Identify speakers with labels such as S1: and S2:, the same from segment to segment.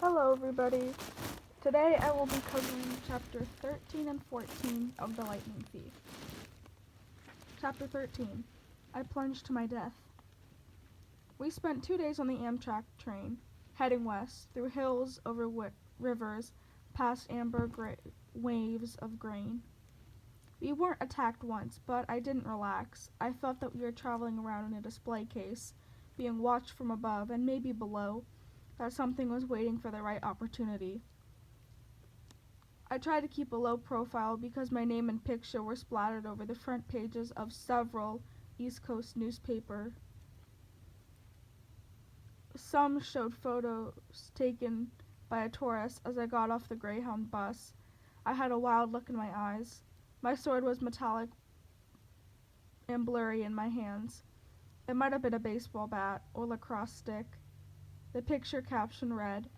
S1: Hello everybody. Today I will be covering chapter 13 and 14 of The Lightning Thief. Chapter 13. I Plunged to My Death. We spent 2 days on the Amtrak train, heading west, through hills, over rivers, past amber waves of grain. We weren't attacked once, but I didn't relax. I felt that we were traveling around in a display case, being watched from above and maybe below, that something was waiting for the right opportunity. I tried to keep a low profile because my name and picture were splattered over the front pages of several East Coast newspapers. Some showed photos taken by a tourist as I got off the Greyhound bus. I had a wild look in my eyes. My sword was metallic and blurry in my hands. It might have been a baseball bat or lacrosse stick. The picture caption read,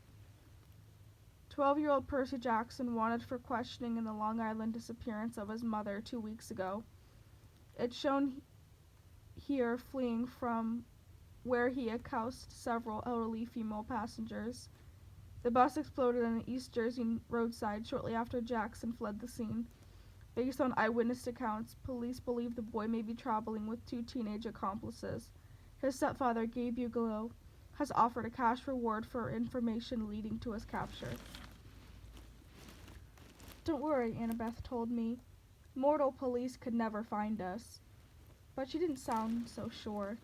S1: 12-year-old Percy Jackson wanted for questioning in the Long Island disappearance of his mother 2 weeks ago. It's shown here fleeing from where he accosted several elderly female passengers. The bus exploded in an East Jersey roadside shortly after Jackson fled the scene. Based on eyewitness accounts, police believe the boy may be traveling with 2 teenage accomplices. His stepfather, Gabe Bigelow, has offered a cash reward for information leading to his capture. Don't worry, Annabeth told me. Mortal police could never find us. But she didn't sound so sure.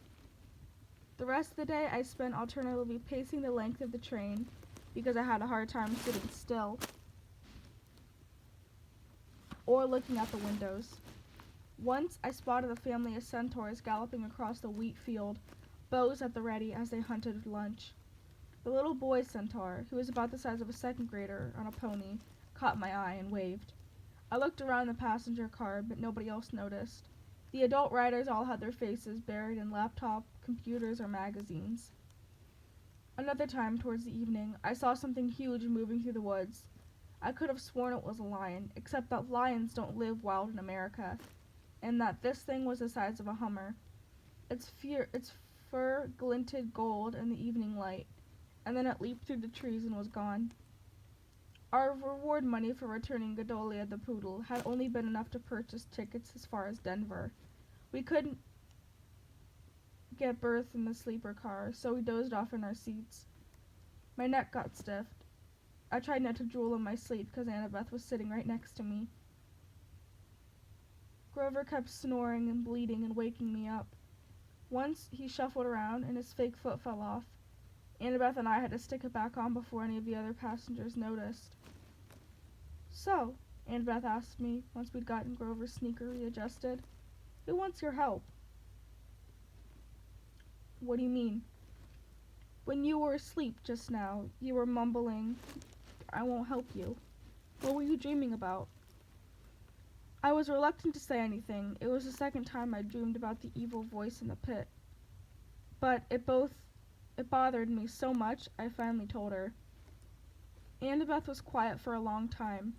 S1: The rest of the day I spent alternately pacing the length of the train because I had a hard time sitting still or looking out the windows. Once I spotted a family of centaurs galloping across the wheat field, bows at the ready as they hunted lunch. The little boy centaur, who was about the size of a second grader on a pony, caught my eye and waved. I looked around the passenger car, but nobody else noticed. The adult riders all had their faces buried in laptop, computers, or magazines. Another time, towards the evening, I saw something huge moving through the woods. I could have sworn it was a lion, except that lions don't live wild in America, and that this thing was the size of a Hummer. Its fur glinted gold in the evening light, and then it leaped through the trees and was gone. Our reward money for returning Godolia the poodle had only been enough to purchase tickets as far as Denver. We couldn't get berths in the sleeper car, so we dozed off in our seats. My neck got stiff. I tried not to drool in my sleep because Annabeth was sitting right next to me. Grover kept snoring and bleating and waking me up. Once he shuffled around and his fake foot fell off. Annabeth and I had to stick it back on before any of the other passengers noticed. So, Annabeth asked me once we'd gotten Grover's sneaker readjusted, who wants your help? What do you mean? When you were asleep just now, you were mumbling, I won't help you. What were you dreaming about? I was reluctant to say anything. It was the second time I dreamed about the evil voice in the pit. But it bothered me so much, I finally told her. Annabeth was quiet for a long time.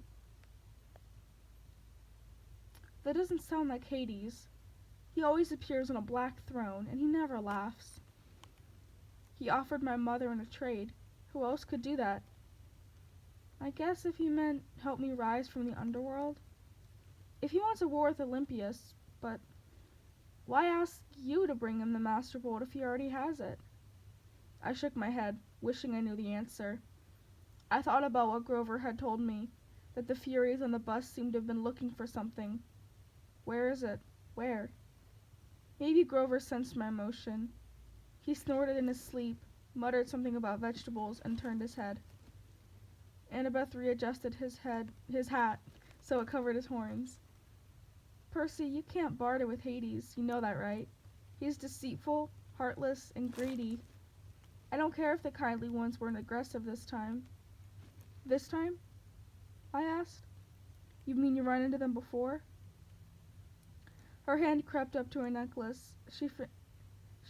S1: That doesn't sound like Hades. He always appears on a black throne, and he never laughs. He offered my mother in a trade. Who else could do that? I guess if he meant help me rise from the underworld. If he wants a war with Olympians, but why ask you to bring him the Master Bolt if he already has it? I shook my head, wishing I knew the answer. I thought about what Grover had told me, that the Furies on the bus seemed to have been looking for something. Where is it? Where? Maybe Grover sensed my emotion. He snorted in his sleep, muttered something about vegetables, and turned his head. Annabeth readjusted his hat, so it covered his horns. Percy, you can't barter with Hades, you know that, right? He's deceitful, heartless, and greedy. I don't care if the kindly ones weren't aggressive this time. This time? I asked. You mean you run into them before? Her hand crept up to her necklace. She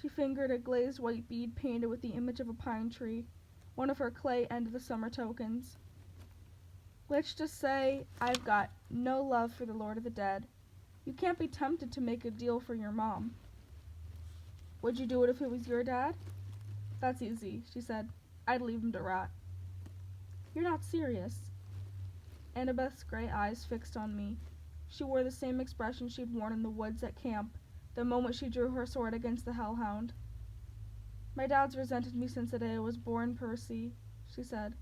S1: fingered a glazed white bead painted with the image of a pine tree, one of her clay end of the summer tokens. Let's just say I've got no love for the Lord of the Dead. You can't be tempted to make a deal for your mom. Would you do it if it was your dad? That's easy, she said. I'd leave him to rot. You're not serious. Annabeth's gray eyes fixed on me. She wore the same expression she'd worn in the woods at camp, the moment she drew her sword against the hellhound. My dad's resented me since the day I was born, Percy, she said.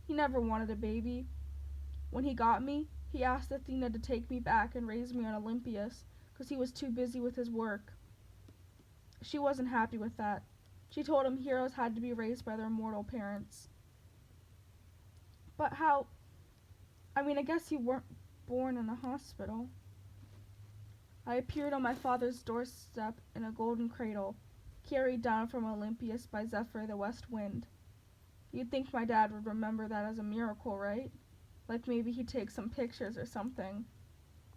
S1: He never wanted a baby. When he got me, he asked Athena to take me back and raise me on Olympus, because he was too busy with his work. She wasn't happy with that. She told him heroes had to be raised by their mortal parents. But how? I guess you weren't born in a hospital. I appeared on my father's doorstep in a golden cradle, carried down from Olympus by Zephyr the west wind. You'd think my dad would remember that as a miracle, right? Like maybe he'd take some pictures or something.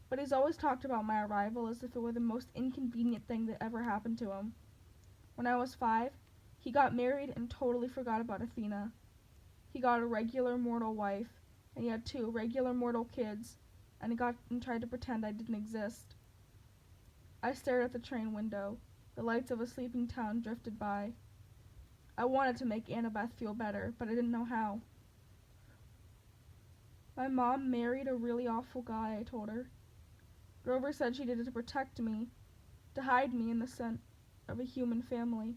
S1: But he's always talked about my arrival as if it were the most inconvenient thing that ever happened to him. When I was 5, he got married and totally forgot about Athena. He got a regular mortal wife, and he had 2 regular mortal kids, and tried to pretend I didn't exist. I stared at the train window. The lights of a sleeping town drifted by. I wanted to make Annabeth feel better, but I didn't know how. My mom married a really awful guy, I told her. Grover said she did it to protect me, to hide me in the scent of a human family.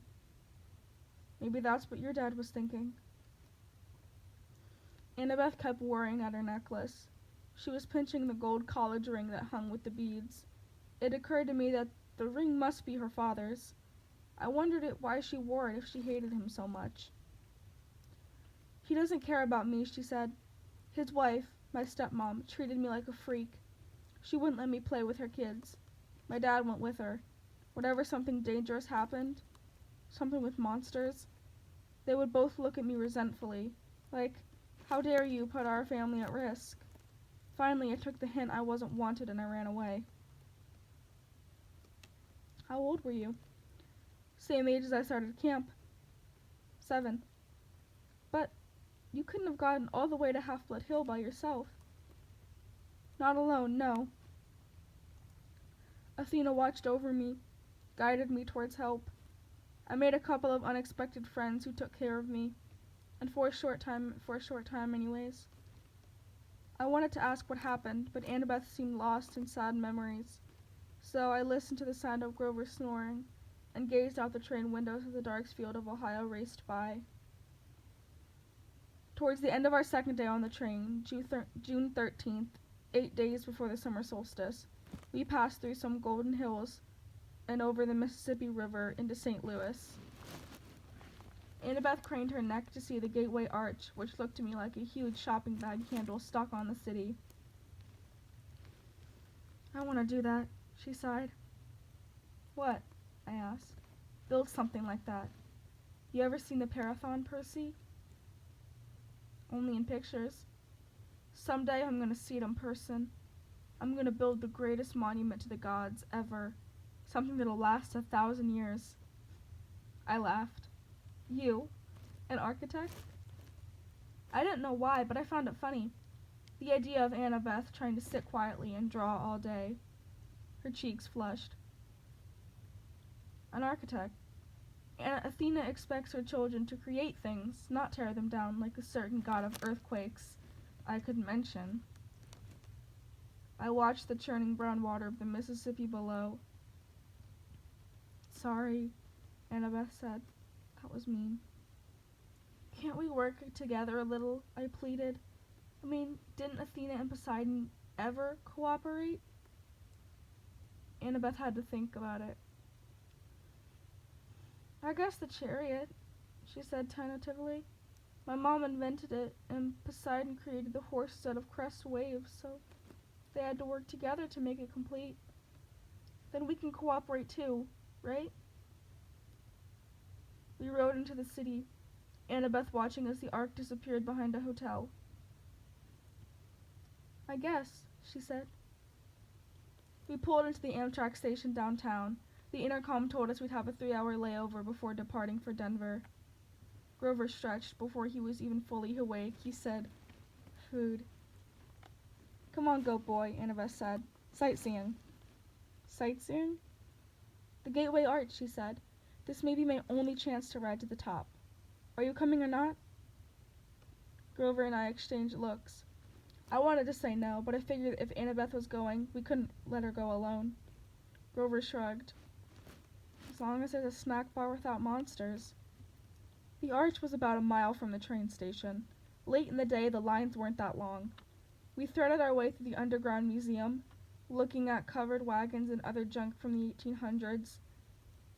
S1: Maybe that's what your dad was thinking. Annabeth kept worrying at her necklace. She was pinching the gold college ring that hung with the beads. It occurred to me that the ring must be her father's. I wondered why she wore it if she hated him so much. He doesn't care about me, she said. His wife, my stepmom, treated me like a freak. She wouldn't let me play with her kids. My dad went with her. Whenever something dangerous happened, something with monsters, they would both look at me resentfully, like, how dare you put our family at risk? Finally, I took the hint I wasn't wanted and I ran away. How old were you? Same age as I started camp. 7. But you couldn't have gotten all the way to Half-Blood Hill by yourself. Not alone, no. Athena watched over me, guided me towards help. I made a couple of unexpected friends who took care of me, and for a short time anyways. I wanted to ask what happened, but Annabeth seemed lost in sad memories. So I listened to the sound of Grover snoring and gazed out the train windows as the dark field of Ohio raced by. Towards the end of our second day on the train, June 13th, 8 days before the summer solstice, we passed through some golden hills and over the Mississippi River into St. Louis. Annabeth craned her neck to see the gateway arch, which looked to me like a huge shopping bag handle stuck on the city. I want to do that, she sighed. What? I asked. Build something like that. You ever seen the Parathon, Percy? Only in pictures. Someday I'm going to see it in person. I'm going to build the greatest monument to the gods ever. Something that'll last 1,000 years. I laughed. You? An architect? I didn't know why, but I found it funny. The idea of Annabeth trying to sit quietly and draw all day. Her cheeks flushed. An architect. Athena expects her children to create things, not tear them down like a certain god of earthquakes I could mention. I watched the churning brown water of the Mississippi below. Sorry, Annabeth said. That was mean. Can't we work together a little? I pleaded. Didn't Athena and Poseidon ever cooperate? Annabeth had to think about it. I guess the chariot, she said tentatively. My mom invented it, and Poseidon created the horses out of crest waves, so they had to work together to make it complete. Then we can cooperate too, right? We rode into the city, Annabeth watching as the ark disappeared behind a hotel. I guess, she said. We pulled into the Amtrak station downtown. The intercom told us we'd have a 3-hour layover before departing for Denver. Grover stretched before he was even fully awake. He said, "Food." Come on, goat boy, Annabeth said. Sightseeing. Sightseeing? The Gateway Arch, she said. This may be my only chance to ride to the top. Are you coming or not? Grover and I exchanged looks. I wanted to say no, but I figured if Annabeth was going, we couldn't let her go alone. Grover shrugged. As long as there's a snack bar without monsters. The arch was about a mile from the train station. Late in the day, the lines weren't that long. We threaded our way through the underground museum, looking at covered wagons and other junk from the 1800s.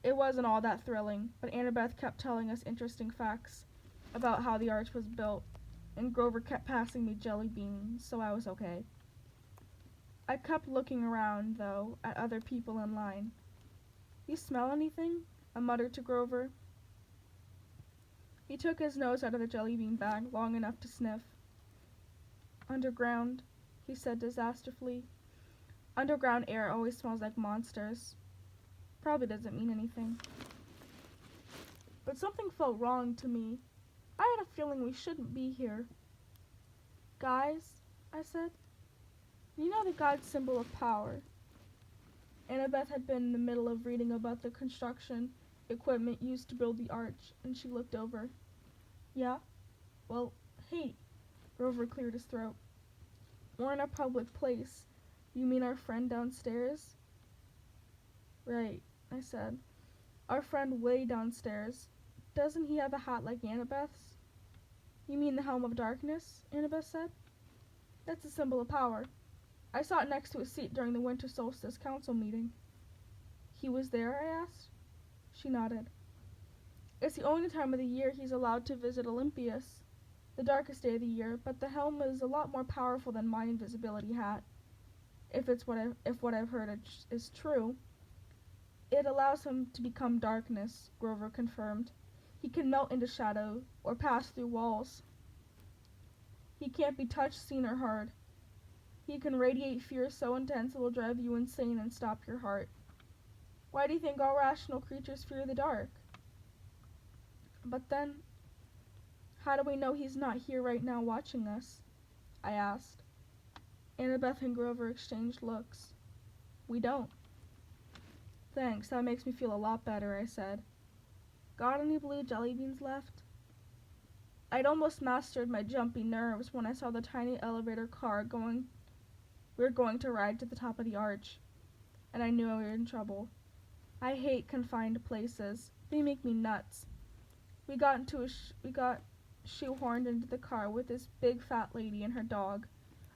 S1: It wasn't all that thrilling, but Annabeth kept telling us interesting facts about how the arch was built, and Grover kept passing me jelly beans, so I was okay. I kept looking around, though, at other people in line. "You smell anything?" I muttered to Grover. He took his nose out of the jelly bean bag long enough to sniff. "Underground," he said disastrous. "Underground air always smells like monsters." Probably doesn't mean anything. But something felt wrong to me. I had a feeling we shouldn't be here. "Guys," I said, "you know the god's symbol of power." Annabeth had been in the middle of reading about the construction equipment used to build the arch, and she looked over. "Yeah? Well, hey," Grover cleared his throat. "We're in a public place. You mean our friend downstairs?" "Right," I said. "Our friend way downstairs. Doesn't he have a hat like Annabeth's?" "You mean the Helm of Darkness?" Annabeth said. "That's a symbol of power. I saw it next to his seat during the Winter Solstice Council meeting." "He was there?" I asked. She nodded. "It's the only time of the year he's allowed to visit Olympias, the darkest day of the year, but the helm is a lot more powerful than my invisibility hat. If what I've heard is true. It allows him to become darkness," Grover confirmed. "He can melt into shadow or pass through walls. He can't be touched, seen, or heard. He can radiate fear so intense it will drive you insane and stop your heart. Why do you think all rational creatures fear the dark?" "But then, how do we know he's not here right now watching us?" I asked. Annabeth and Grover exchanged looks. "We don't." "Thanks, that makes me feel a lot better," I said. "Got any blue jelly beans left?" I'd almost mastered my jumpy nerves when I saw the tiny elevator car we were going to ride to the top of the arch, and I knew we were in trouble. I hate confined places. They make me nuts. We got shoehorned into the car with this big fat lady and her dog,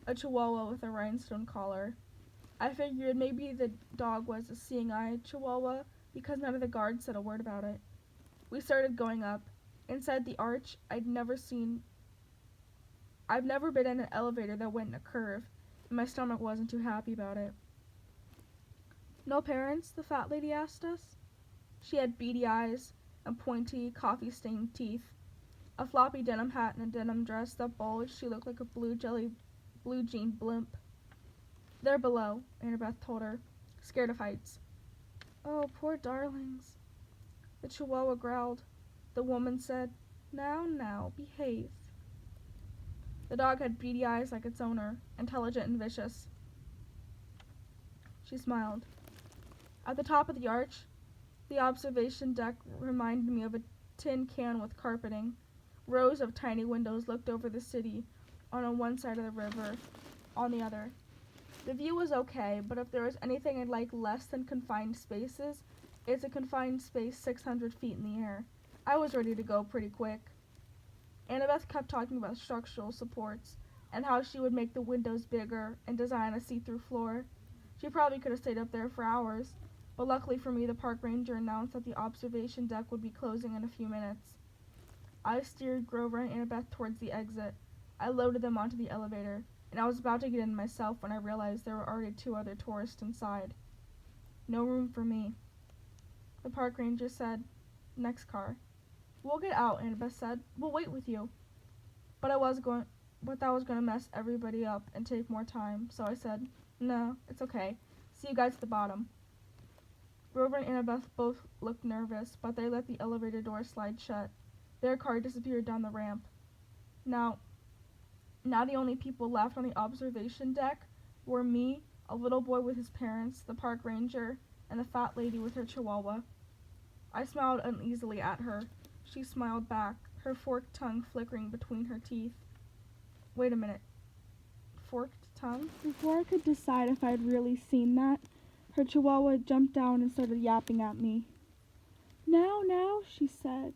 S1: a chihuahua with a rhinestone collar. I figured maybe the dog was a seeing-eye chihuahua because none of the guards said a word about it. We started going up. Inside the arch, I've never been in an elevator that went in a curve, and my stomach wasn't too happy about it. "No parents?" the fat lady asked us. She had beady eyes and pointy, coffee-stained teeth. A floppy denim hat and a denim dress that bulged. She looked like a blue jean blimp. "They're below," Annabeth told her, "scared of heights." "Oh, poor darlings." The chihuahua growled. The woman said, Now, behave." The dog had beady eyes like its owner, intelligent and vicious. She smiled. At the top of the arch, the observation deck reminded me of a tin can with carpeting. Rows of tiny windows looked over the city on one side of the river, on the other. The view was okay, but if there was anything I'd like less than confined spaces, it's a confined space 600 feet in the air. I was ready to go pretty quick. Annabeth kept talking about structural supports and how she would make the windows bigger and design a see-through floor. She probably could have stayed up there for hours, but luckily for me, the park ranger announced that the observation deck would be closing in a few minutes. I steered Grover and Annabeth towards the exit. I loaded them onto the elevator, and I was about to get in myself when I realized there were already 2 other tourists inside. "No room for me." The park ranger said, "Next car." "We'll get out," Annabeth said. "We'll wait with you." But that was going to mess everybody up and take more time, so I said, "No, it's okay. See you guys at the bottom." Grover and Annabeth both looked nervous, but they let the elevator door slide shut. Their car disappeared down the ramp. Now the only people left on the observation deck were me, a little boy with his parents, the park ranger, and the fat lady with her chihuahua. I smiled uneasily at her. She smiled back, her forked tongue flickering between her teeth. Wait a minute. Forked tongue?
S2: Before I could decide if I'd really seen that, her chihuahua jumped down and started yapping at me. Now, she said.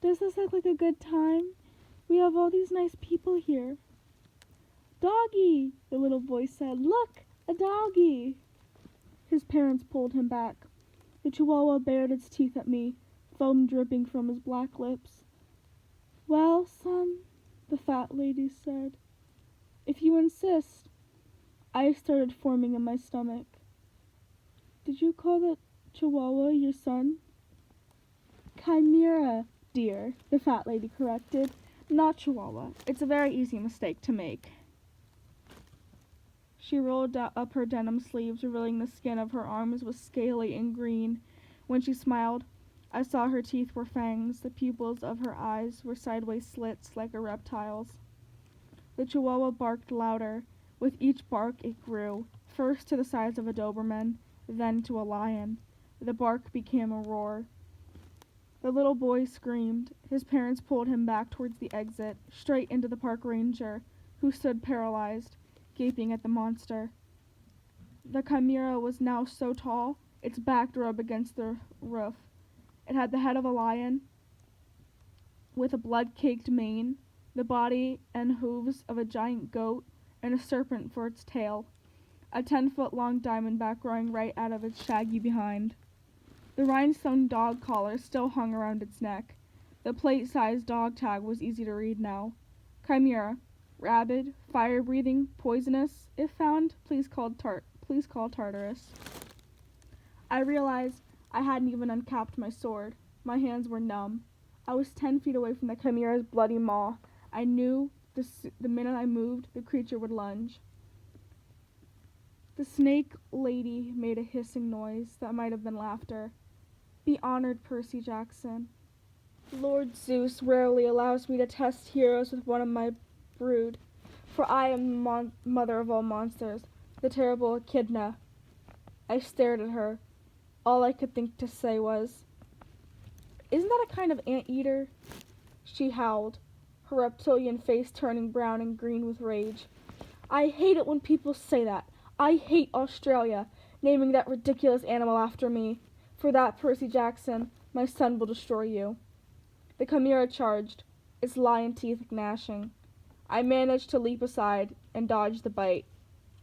S2: Does this look like a good time? We have all these nice people here. Doggy, the little voice said. Look, a doggy. His parents pulled him back. The chihuahua bared its teeth at me, foam dripping from his black lips. Well, son, the fat lady said. If you insist. Ice started forming in my stomach. Did you call that chihuahua your son? Chimera, dear, the fat lady corrected. Not chihuahua. It's a very easy mistake to make. She rolled up her denim sleeves, revealing the skin of her arms was scaly and green. When she smiled, I saw her teeth were fangs. The pupils of her eyes were sideways slits like a reptile's. The chihuahua barked louder. With each bark it grew, first to the size of a Doberman, then to a lion. The bark became a roar. The little boy screamed. His parents pulled him back towards the exit, straight into the park ranger, who stood paralyzed, gaping at the monster. The chimera was now so tall, its back drove against the roof. It had the head of a lion, with a blood-caked mane, the body and hooves of a giant goat, and a serpent for its tail, a 10-foot-long diamondback growing right out of its shaggy behind. The rhinestone dog collar still hung around its neck. The plate-sized dog tag was easy to read now. Chimera, rabid, fire-breathing, poisonous. If found, please call Tartarus. I realized I hadn't even uncapped my sword. My hands were numb. I was 10 feet away from the chimera's bloody maw. I knew the minute I moved, the creature would lunge. The snake lady made a hissing noise that might have been laughter. Be honored, Percy Jackson. Lord Zeus rarely allows me to test heroes with one of my brood, for I am the mother of all monsters, the terrible Echidna. I stared at her. All I could think to say was, Isn't that a kind of anteater? She howled, her reptilian face turning brown and green with rage. I hate it when people say that. I hate Australia, naming that ridiculous animal after me. For that, Percy Jackson, my son will destroy you. The chimera charged, its lion teeth gnashing. I managed to leap aside and dodge the bite.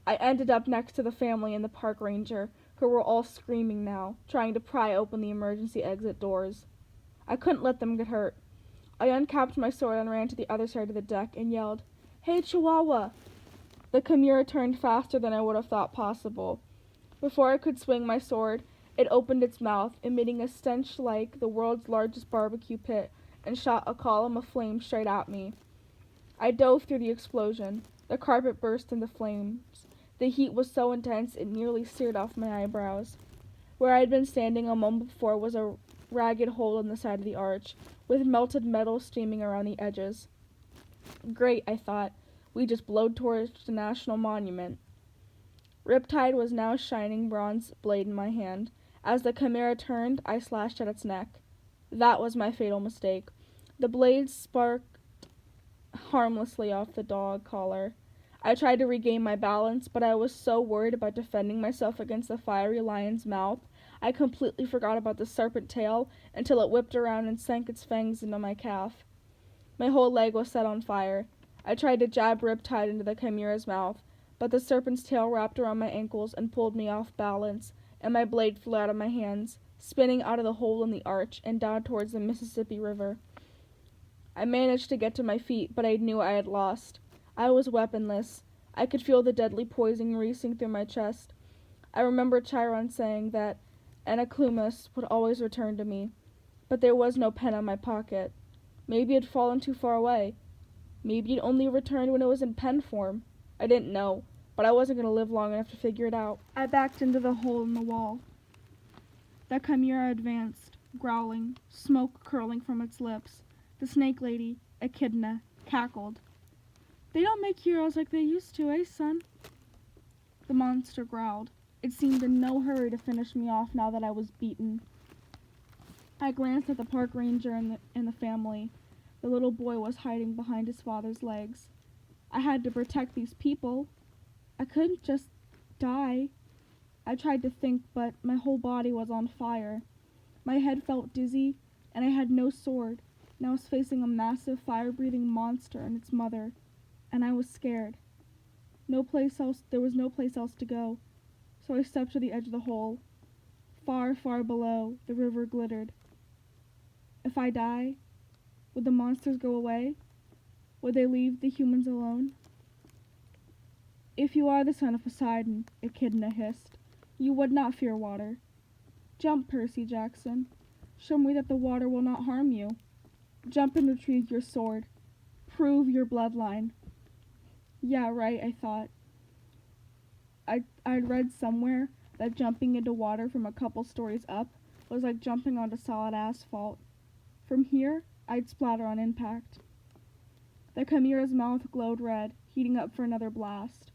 S2: I ended up next to the family and the park ranger, who were all screaming now, trying to pry open the emergency exit doors. I couldn't let them get hurt. I uncapped my sword and ran to the other side of the deck and yelled, Hey, Chihuahua! The chimera turned faster than I would have thought possible. Before I could swing my sword, it opened its mouth, emitting a stench like the world's largest barbecue pit, and shot a column of flame straight at me. I dove through the explosion. The carpet burst into flames. The heat was so intense it nearly seared off my eyebrows. Where I had been standing a moment before was a ragged hole in the side of the arch, with melted metal streaming around the edges. Great, I thought. We just blowed towards the National Monument. Riptide was now a shining bronze blade in my hand. As the chimera turned, I slashed at its neck. That was my fatal mistake. The blade sparked harmlessly off the dog collar. I tried to regain my balance, but I was so worried about defending myself against the fiery lion's mouth, I completely forgot about the serpent tail until it whipped around and sank its fangs into my calf. My whole leg was set on fire. I tried to jab Riptide into the chimera's mouth, but the serpent's tail wrapped around my ankles and pulled me off balance, and my blade flew out of my hands, spinning out of the hole in the arch and down towards the Mississippi River. I managed to get to my feet, but I knew I had lost. I was weaponless. I could feel the deadly poison racing through my chest. I remember Chiron saying that Anaclumus would always return to me, but there was no pen in my pocket. Maybe it had fallen too far away. Maybe it only returned when it was in pen form. I didn't know, but I wasn't going to live long enough to figure it out. I backed into the hole in the wall. The chimera advanced, growling, smoke curling from its lips. The snake lady, Echidna, cackled. They don't make heroes like they used to, eh, son? The monster growled. It seemed in no hurry to finish me off now that I was beaten. I glanced at the park ranger and the family. The little boy was hiding behind his father's legs. I had to protect these people. I couldn't just die. I tried to think, but my whole body was on fire. My head felt dizzy, and I had no sword, and I was facing a massive fire-breathing monster and its mother, and I was scared. There was no place else to go, so I stepped to the edge of the hole. Far, far below, the river glittered. If I die, would the monsters go away? Would they leave the humans alone? If you are the son of Poseidon, Echidna hissed, you would not fear water. Jump, Percy Jackson. Show me that the water will not harm you. Jump and retrieve your sword. Prove your bloodline. Yeah, right, I thought. I'd read somewhere that jumping into water from a couple stories up was like jumping onto solid asphalt. From here, I'd splatter on impact. The Chimera's mouth glowed red, heating up for another blast.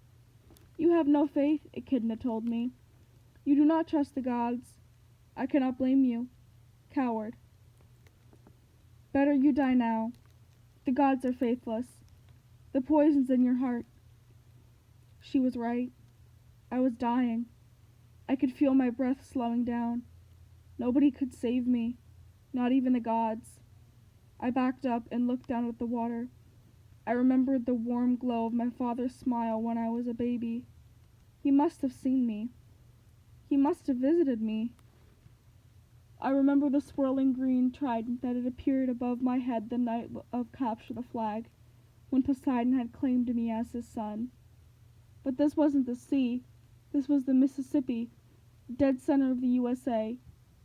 S2: You have no faith, Echidna told me. You do not trust the gods. I cannot blame you. Coward. Better you die now. The gods are faithless. The poison's in your heart. She was right. I was dying. I could feel my breath slowing down. Nobody could save me, not even the gods. I backed up and looked down at the water. I remembered the warm glow of my father's smile when I was a baby. He must have seen me. He must have visited me. I remember the swirling green trident that had appeared above my head the night of Capture the Flag, when Poseidon had claimed me as his son. But this wasn't the sea. This was the Mississippi, dead center of the USA.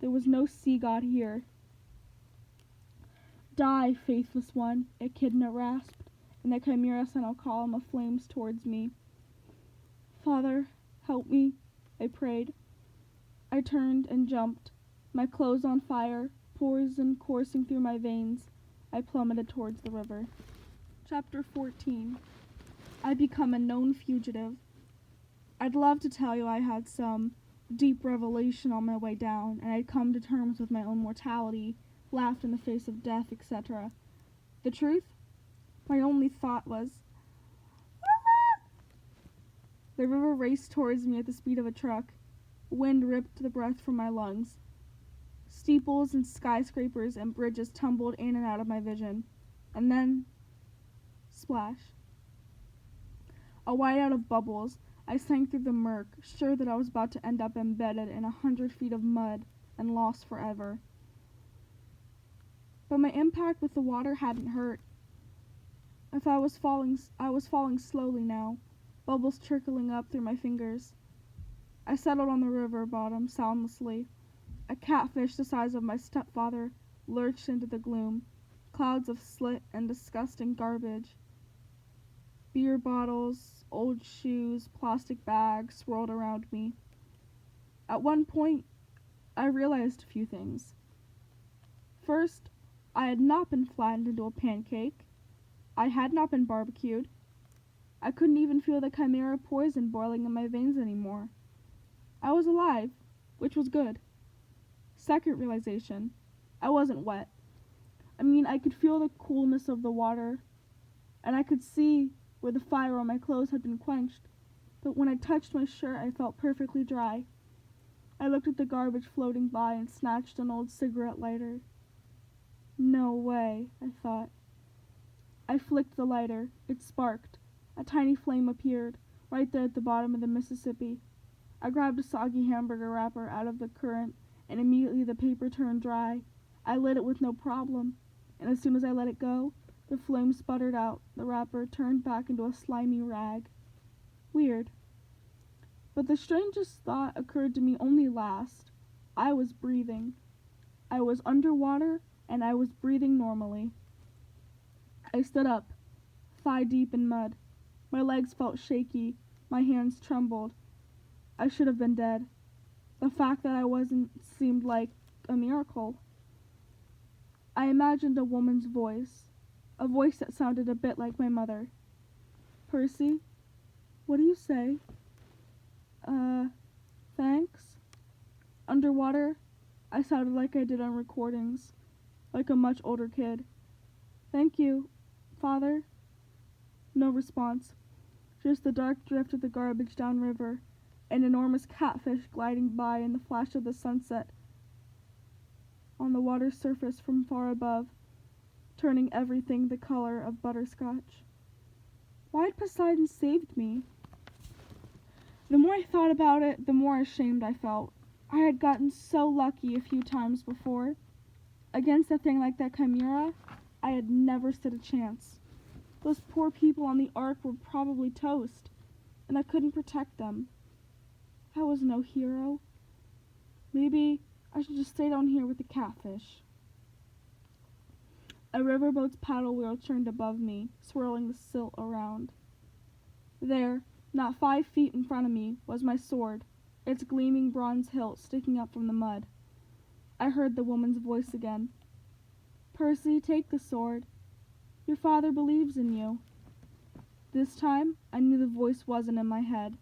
S2: There was no sea god here. Die, faithless one, Echidna rasped, and the Chimera sent a column of flames towards me. Father, help me, I prayed. I turned and jumped, my clothes on fire, poison coursing through my veins. I plummeted towards the river. Chapter 14. I become a known fugitive. I'd love to tell you I had some deep revelation on my way down, and I'd come to terms with my own mortality, laughed in the face of death, etc. The truth? My only thought was, "Ah!" The river raced towards me at the speed of a truck. Wind ripped the breath from my lungs. Steeples and skyscrapers and bridges tumbled in and out of my vision. And then, splash. A whiteout of bubbles, I sank through the murk, sure that I was about to end up embedded in 100 feet of mud and lost forever. But my impact with the water hadn't hurt. I was falling slowly now, bubbles trickling up through my fingers. I settled on the river bottom soundlessly. A catfish the size of my stepfather lurched into the gloom, clouds of slit and disgusting garbage. Beer bottles, old shoes, plastic bags swirled around me. At one point, I realized a few things. First, I had not been flattened into a pancake. I had not been barbecued. I couldn't even feel the Chimera poison boiling in my veins anymore. I was alive, which was good. Second realization, I wasn't wet. I could feel the coolness of the water, and I could see where the fire on my clothes had been quenched, but when I touched my shirt, I felt perfectly dry. I looked at the garbage floating by and snatched an old cigarette lighter. No way, I thought. I flicked the lighter. It sparked. A tiny flame appeared, right there at the bottom of the Mississippi. I grabbed a soggy hamburger wrapper out of the current, and immediately the paper turned dry. I lit it with no problem, and as soon as I let it go, the flame sputtered out. The wrapper turned back into a slimy rag. Weird. But the strangest thought occurred to me only last. I was breathing. I was underwater, and I was breathing normally. I stood up, thigh deep in mud. My legs felt shaky. My hands trembled. I should have been dead. The fact that I wasn't seemed like a miracle. I imagined a woman's voice, a voice that sounded a bit like my mother. Percy, what do you say? Thanks? Underwater, I sounded like I did on recordings, like a much older kid. Thank you, Father. No response. Just the dark drift of the garbage downriver, an enormous catfish gliding by in the flash of the sunset on the water's surface from far above, turning everything the color of butterscotch. Why had Poseidon saved me? The more I thought about it, the more ashamed I felt. I had gotten so lucky a few times before. Against a thing like that chimera, I had never stood a chance. Those poor people on the ark were probably toast, and I couldn't protect them. I was no hero. Maybe I should just stay down here with the catfish. A riverboat's paddle wheel churned above me, swirling the silt around. There, not 5 feet in front of me, was my sword, its gleaming bronze hilt sticking up from the mud. I heard the woman's voice again. "Percy, take the sword. Your father believes in you." This time, I knew the voice wasn't in my head.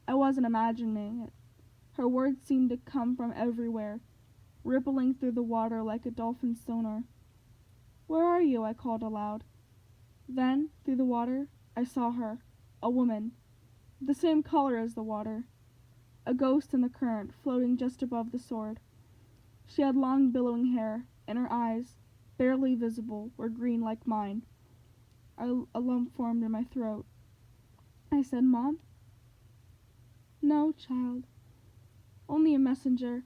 S2: I wasn't imagining it. Her words seemed to come from everywhere, rippling through the water like a dolphin's sonar. "Where are you?" I called aloud. Then, through the water, I saw her, a woman, the same color as the water, a ghost in the current, floating just above the sword. She had long billowing hair, and her eyes, barely visible, were green like mine. A lump formed in my throat. I said, "Mom?" "No, child. Only a messenger,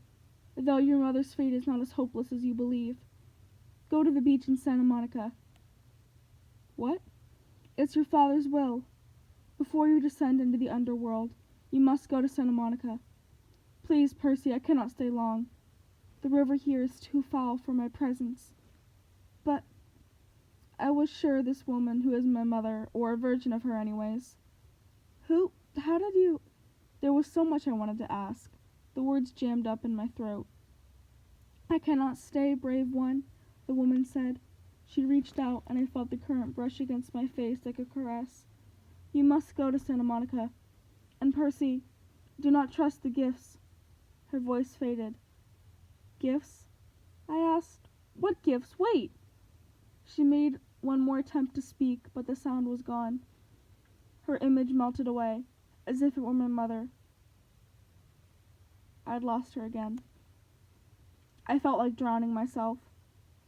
S2: though your mother's fate is not as hopeless as you believe. Go to the beach in Santa Monica." "What?" "It's your father's will. Before you descend into the underworld, you must go to Santa Monica. Please, Percy, I cannot stay long. The river here is too foul for my presence." "But I was sure this woman who is my mother, or a version of her anyways." How did you—" There was so much I wanted to ask. The words jammed up in my throat. "I cannot stay, brave one," the woman said. She reached out, and I felt the current brush against my face like a caress. "You must go to Santa Monica. And Percy, do not trust the gifts." Her voice faded. "Gifts?" I asked. "What gifts? Wait!" She made one more attempt to speak, but the sound was gone. Her image melted away, as if it were my mother. I'd lost her again. I felt like drowning myself.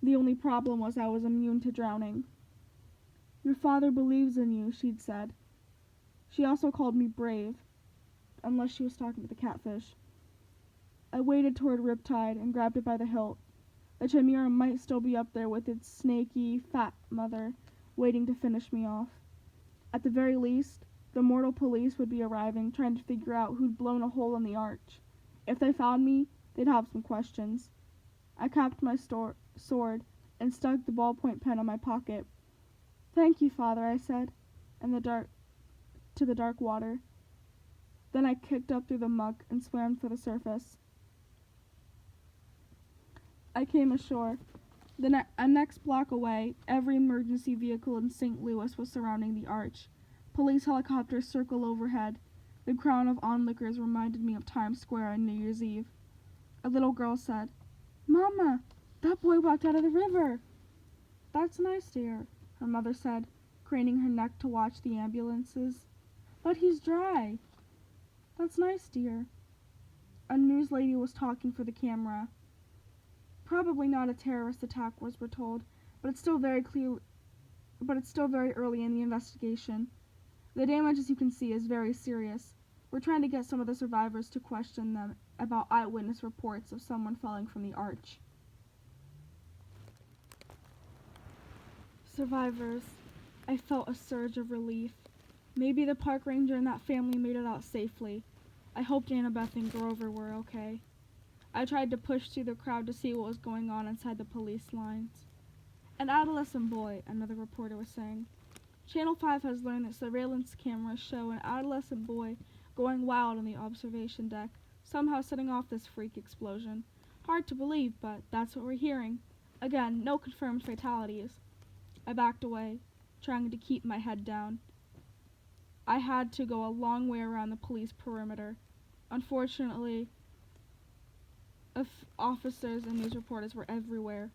S2: The only problem was I was immune to drowning. "Your father believes in you," she'd said. She also called me brave, unless she was talking to the catfish. I waded toward Riptide and grabbed it by the hilt. The chimera might still be up there with its snaky, fat mother, waiting to finish me off. At the very least, the mortal police would be arriving, trying to figure out who'd blown a hole in the arch. If they found me, they'd have some questions. I capped my sword and stuck the ballpoint pen in my pocket. "Thank you, Father," I said, to the dark water. Then I kicked up through the muck and swam for the surface. I came ashore. A next block away, every emergency vehicle in St. Louis was surrounding the arch. Police helicopters circled overhead. The crown of onlookers reminded me of Times Square on New Year's Eve. A little girl said, "Mama, that boy walked out of the river." "That's nice, dear," her mother said, craning her neck to watch the ambulances. "But he's dry." "That's nice, dear." A news lady was talking for the camera. Probably not a terrorist attack, we're told, but it's still very early in the investigation. The damage, as you can see, is very serious. We're trying to get some of the survivors to question them about eyewitness reports of someone falling from the arch. Survivors. I felt a surge of relief. Maybe the park ranger and that family made it out safely. I hoped Annabeth and Grover were okay. I tried to push through the crowd to see what was going on inside the police lines. "An adolescent boy," another reporter was saying. "Channel 5 has learned that surveillance cameras show an adolescent boy going wild on the observation deck, somehow setting off this freak explosion. Hard to believe, but that's what we're hearing. Again, no confirmed fatalities." I backed away, trying to keep my head down. I had to go a long way around the police perimeter. Unfortunately, officers and news reporters were everywhere.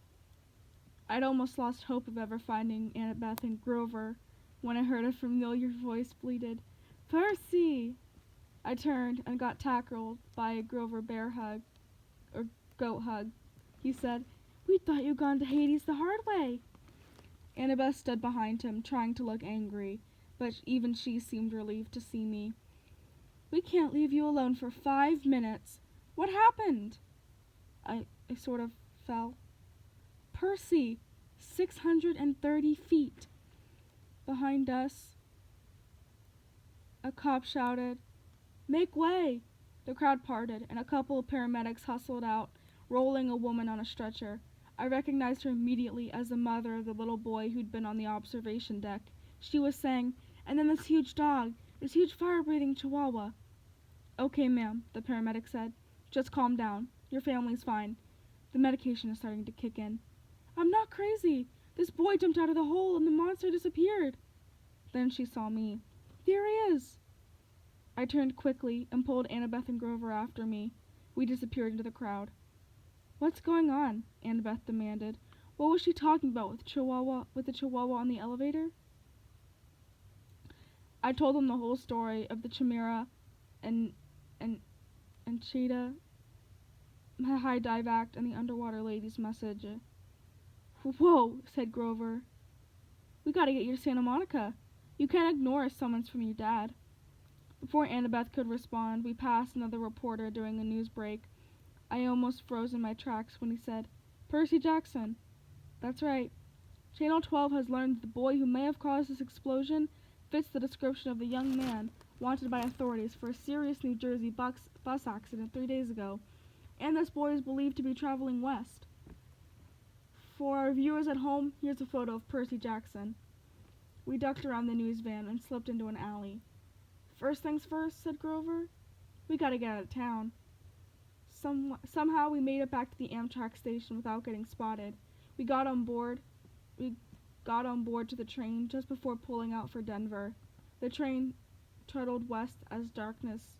S2: I'd almost lost hope of ever finding Annabeth and Grover when I heard a familiar voice bleated, "Percy!" I turned and got tackled by a Grover bear hug, or goat hug. He said, "We thought you'd gone to Hades the hard way." Annabeth stood behind him, trying to look angry, but even she seemed relieved to see me. "We can't leave you alone for 5 minutes. What happened?" I sort of fell. "Percy! 630 feet. Behind us, a cop shouted, 'Make way!' The crowd parted, and a couple of paramedics hustled out, rolling a woman on a stretcher. I recognized her immediately as the mother of the little boy who'd been on the observation deck. She was saying, 'And then this huge dog, this huge fire-breathing chihuahua.' 'Okay, ma'am,' the paramedic said. 'Just calm down. Your family's fine. The medication is starting to kick in.' 'I'm not crazy. This boy jumped out of the hole and the monster disappeared.' Then she saw me. 'There he is!' I turned quickly and pulled Annabeth and Grover after me. We disappeared into the crowd. 'What's going on?' Annabeth demanded. 'What was she talking about with the chihuahua on the elevator?' I told them the whole story of the chimera and cheetah, my high dive act, and the underwater lady's message. 'Whoa,' said Grover. 'We gotta get you to Santa Monica. You can't ignore a summons from your dad.' Before Annabeth could respond, we passed another reporter doing a news break. I almost froze in my tracks when he said, 'Percy Jackson.' 'That's right. Channel 12 has learned that the boy who may have caused this explosion fits the description of the young man wanted by authorities for a serious New Jersey bus accident 3 days ago, and this boy is believed to be traveling west. For our viewers at home, here's a photo of Percy Jackson.' We ducked around the news van and slipped into an alley. 'First things first,' said Grover. 'We gotta get out of town.' Somehow we made it back to the Amtrak station without getting spotted. We got on board to the train just before pulling out for Denver. The train trundled west as darkness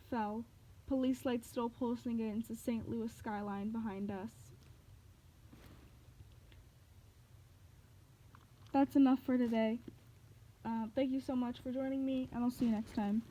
S2: fell, police lights still pulsing against the St. Louis skyline behind us. That's enough for today. Thank you so much for joining me, and I'll see you next time.